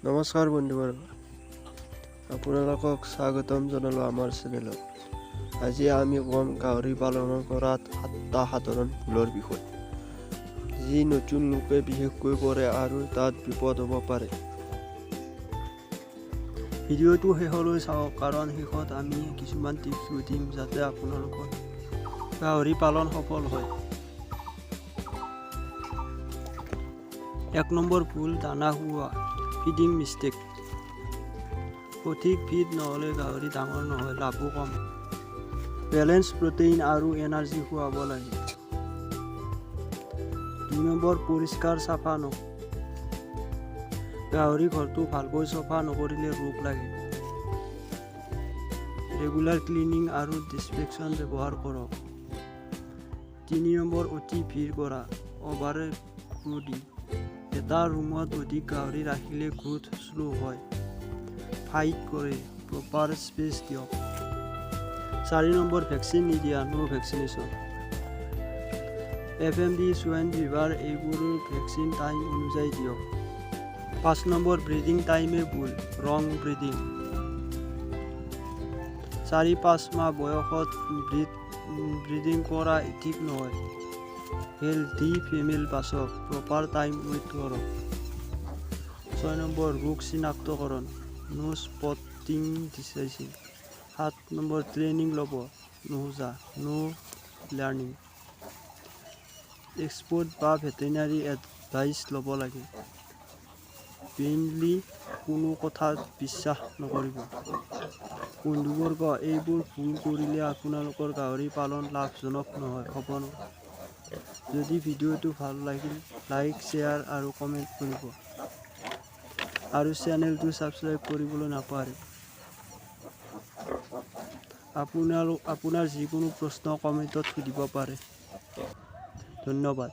নমস্কাৰ বন্ধুবৰ্গ, আপোনালোকক স্বাগতম জনালোঁ আমাৰ চেনেলত। আজি আমি ক'ম গাহৰি পালনৰ কৰা 7টা সাধাৰণ ভুলৰ বিষয়ে, যি নতুন লোকে বিশেষকৈ কৰে আৰু তাত বিপদ হ'ব পাৰে। ভিডিঅ'টো শেষলৈ চাওক, কাৰণ শেষত আমি কিছুমান টিপছ দিম যাতে আপোনালোকৰ গাহৰি পালন সফল হয়। 1 নম্বৰ ভুল, দানা খুওৱা। Feeding mistake. সঠিক ফিড নহ'লে গাহৰি ডাঙৰ নহয়, লাভো কম। বেলেঞ্চ প্ৰটিন আৰু এনাৰ্জি খুৱাব লাগে। 2 নম্বৰ, পৰিষ্কাৰ চাফা গাহৰি ঘৰটো ভালকৈ চাফা নকৰিলে ৰোগ লাগে। ৰেগুলাৰ ক্লিনিং আৰু ডিছইনফেকশ্যন ব্যৱহাৰ কৰক। 3 নম্বৰ, অতি ভিৰ কৰা, অভাৰ ক্ৰাউডিং। এটা ৰুমত অধিক গাহৰি ৰাখিলে গ্ৰোথ শ্ল' হয়, ফাইট কৰে, প্ৰপাৰ স্পেচ দিয়ক। 4 নম্বৰ, ভেকচিন নিদিয়া, নো ভেকচিনেশ্যন। FMD, সোৱাইন ফিভাৰ এইবোৰৰ ভেকচিন টাইম অনুযায়ী দিয়ক। 5 নম্বৰ, ব্ৰিডিং টাইমে ভুল, ৰং ব্ৰিডিং। 4-5 মাহ বয়সত ব্ৰিডিং কৰা ঠিক নহয়। হেল্থি ফিমেল বাছক, প্ৰপাৰ টাইম ৱেইট কৰক। 6 নম্বৰ, ৰোগ চিনাক্তকৰণ, no spotting disease. 7 number, training ল'ব নোখোজা, নো লাৰ্ণিং। এক্সপাৰ্ট বা ভেটেৰিনাৰী এডভাইচ ল'ব লাগে। ব্লাইণ্ডলি কোনো কথাত বিশ্বাস নকৰিব। বন্ধুবৰ্গ, এইবোৰ ভুল কৰিলে আপোনালোকৰ গাহৰি পালন লাভজনক হ'ব নহয়। যদি ভিডিঅ'টো ভাল লাগিল, লাইক, শ্বেয়াৰ আৰু কমেণ্ট কৰিব, আৰু চেনেলটো ছাবস্ক্ৰাইব কৰিবলৈ নাপাহৰিব। আপোনাৰ যিকোনো প্ৰশ্ন কমেণ্টত সুধিব পাৰে। ধন্যবাদ।